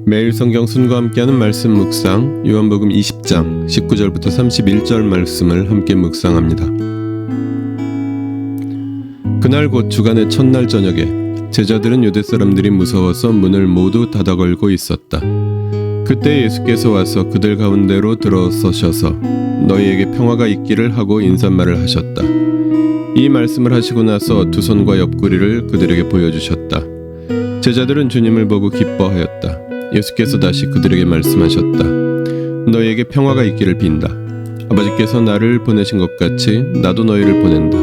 매일 성경 순과 함께하는 말씀 묵상, 요한복음 20장 19절부터 31절 말씀을 함께 묵상합니다. 그날 곧 주간의 첫날 저녁에 제자들은 유대 사람들이 무서워서 문을 모두 닫아 걸고 있었다. 그때 예수께서 와서 그들 가운데로 들어서셔서 너희에게 평화가 있기를 하고 인사말을 하셨다. 이 말씀을 하시고 나서 두 손과 옆구리를 그들에게 보여주셨다. 제자들은 주님을 보고 기뻐하였다. 예수께서 다시 그들에게 말씀하셨다. 너희에게 평화가 있기를 빈다. 아버지께서 나를 보내신 것 같이 나도 너희를 보낸다.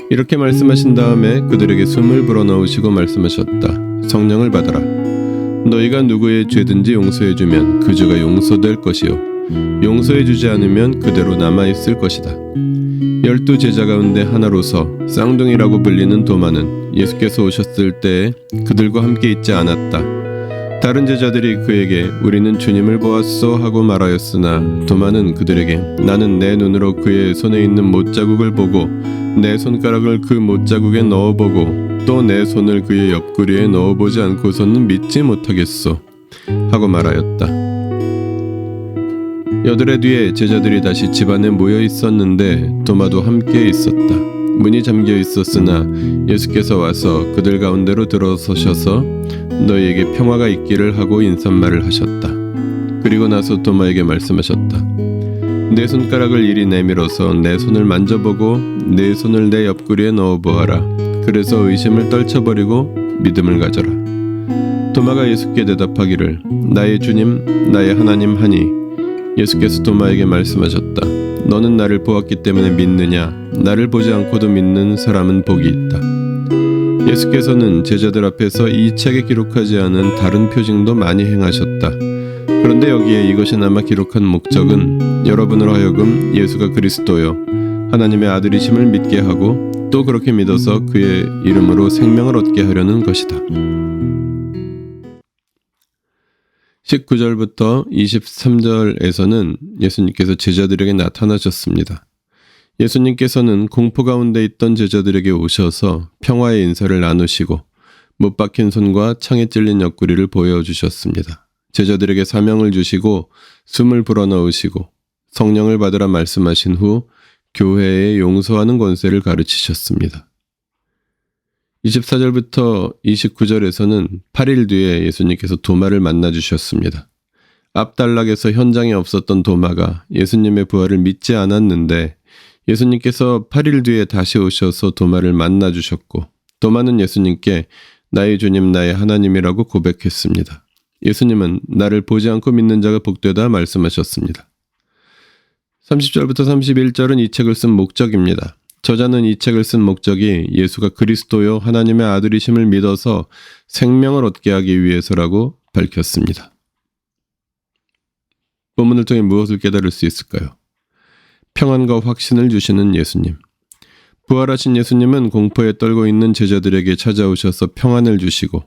이렇게 말씀하신 다음에 그들에게 숨을 불어넣으시고 말씀하셨다. 성령을 받아라. 너희가 누구의 죄든지 용서해주면 그 죄가 용서될 것이요 용서해주지 않으면 그대로 남아있을 것이다. 12 제자 가운데 하나로서 쌍둥이라고 불리는 도마는 예수께서 오셨을 때에 그들과 함께 있지 않았다. 다른 제자들이 그에게 우리는 주님을 보았소 하고 말하였으나 도마는 그들에게 나는 내 눈으로 그의 손에 있는 못자국을 보고 내 손가락을 그 못자국에 넣어보고 또 내 손을 그의 옆구리에 넣어보지 않고서는 믿지 못하겠소 하고 말하였다. 여드레 뒤에 제자들이 다시 집안에 모여 있었는데 도마도 함께 있었다. 문이 잠겨 있었으나 예수께서 와서 그들 가운데로 들어서셔서 너희에게 평화가 있기를 하고 인사말을 하셨다. 그리고 나서 도마에게 말씀하셨다. 내 손가락을 이리 내밀어서 내 손을 만져보고 내 손을 내 옆구리에 넣어보아라. 그래서 의심을 떨쳐버리고 믿음을 가져라. 도마가 예수께 대답하기를 나의 주님 나의 하나님 하니 예수께서 도마에게 말씀하셨다. 너는 나를 보았기 때문에 믿느냐? 나를 보지 않고도 믿는 사람은 복이 있다. 예수께서는 제자들 앞에서 이 책에 기록하지 않은 다른 표징도 많이 행하셨다. 그런데 여기에 이것이나마 기록한 목적은 여러분으로 하여금 예수가 그리스도요 하나님의 아들이심을 믿게 하고 또 그렇게 믿어서 그의 이름으로 생명을 얻게 하려는 것이다. 19절부터 23절에서는 예수님께서 제자들에게 나타나셨습니다. 예수님께서는 공포 가운데 있던 제자들에게 오셔서 평화의 인사를 나누시고 못 박힌 손과 창에 찔린 옆구리를 보여주셨습니다. 제자들에게 사명을 주시고 숨을 불어넣으시고 성령을 받으라 말씀하신 후 교회에 용서하는 권세를 가르치셨습니다. 24절부터 29절에서는 8일 뒤에 예수님께서 도마를 만나주셨습니다. 앞단락에서 현장에 없었던 도마가 예수님의 부활을 믿지 않았는데 예수님께서 8일 뒤에 다시 오셔서 도마를 만나주셨고 도마는 예수님께 나의 주님 나의 하나님이라고 고백했습니다. 예수님은 나를 보지 않고 믿는 자가 복되다 말씀하셨습니다. 30절부터 31절은 이 책을 쓴 목적입니다. 저자는 이 책을 쓴 목적이 예수가 그리스도요 하나님의 아들이심을 믿어서 생명을 얻게 하기 위해서라고 밝혔습니다. 본문을 통해 무엇을 깨달을 수 있을까요? 평안과 확신을 주시는 예수님. 부활하신 예수님은 공포에 떨고 있는 제자들에게 찾아오셔서 평안을 주시고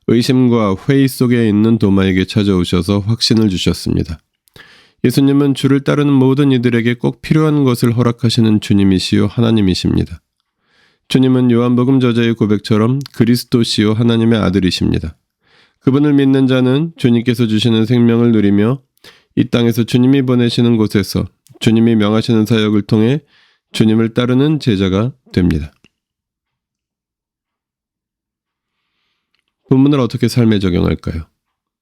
의심과 회의 속에 있는 도마에게 찾아오셔서 확신을 주셨습니다. 예수님은 주를 따르는 모든 이들에게 꼭 필요한 것을 허락하시는 주님이시요 하나님이십니다. 주님은 요한복음 저자의 고백처럼 그리스도시요 하나님의 아들이십니다. 그분을 믿는 자는 주님께서 주시는 생명을 누리며 이 땅에서 주님이 보내시는 곳에서 주님이 명하시는 사역을 통해 주님을 따르는 제자가 됩니다. 본문을 어떻게 삶에 적용할까요?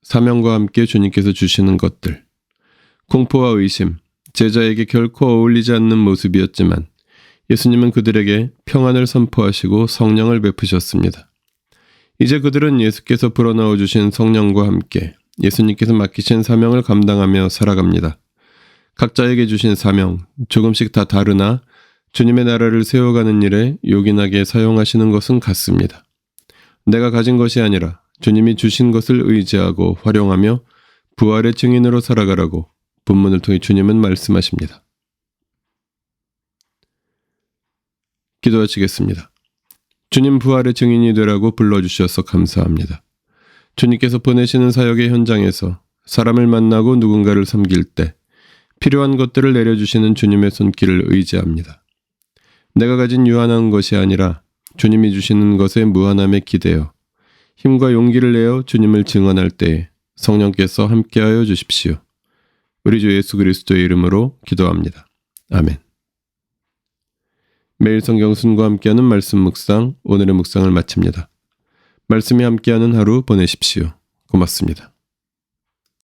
사명과 함께 주님께서 주시는 것들. 공포와 의심, 제자에게 결코 어울리지 않는 모습이었지만 예수님은 그들에게 평안을 선포하시고 성령을 베푸셨습니다. 이제 그들은 예수께서 불어넣어 주신 성령과 함께 예수님께서 맡기신 사명을 감당하며 살아갑니다. 각자에게 주신 사명, 조금씩 다 다르나 주님의 나라를 세워가는 일에 요긴하게 사용하시는 것은 같습니다. 내가 가진 것이 아니라 주님이 주신 것을 의지하고 활용하며 부활의 증인으로 살아가라고 본문을 통해 주님은 말씀하십니다. 기도하시겠습니다. 주님 부활의 증인이 되라고 불러주셔서 감사합니다. 주님께서 보내시는 사역의 현장에서 사람을 만나고 누군가를 섬길 때 필요한 것들을 내려주시는 주님의 손길을 의지합니다. 내가 가진 유한한 것이 아니라 주님이 주시는 것에 무한함에 기대어 힘과 용기를 내어 주님을 증언할 때에 성령께서 함께하여 주십시오. 우리 주 예수 그리스도의 이름으로 기도합니다. 아멘. 매일 성경 순과 함께하는 말씀 묵상, 오늘의 묵상을 마칩니다. 말씀이 함께하는 하루 보내십시오. 고맙습니다.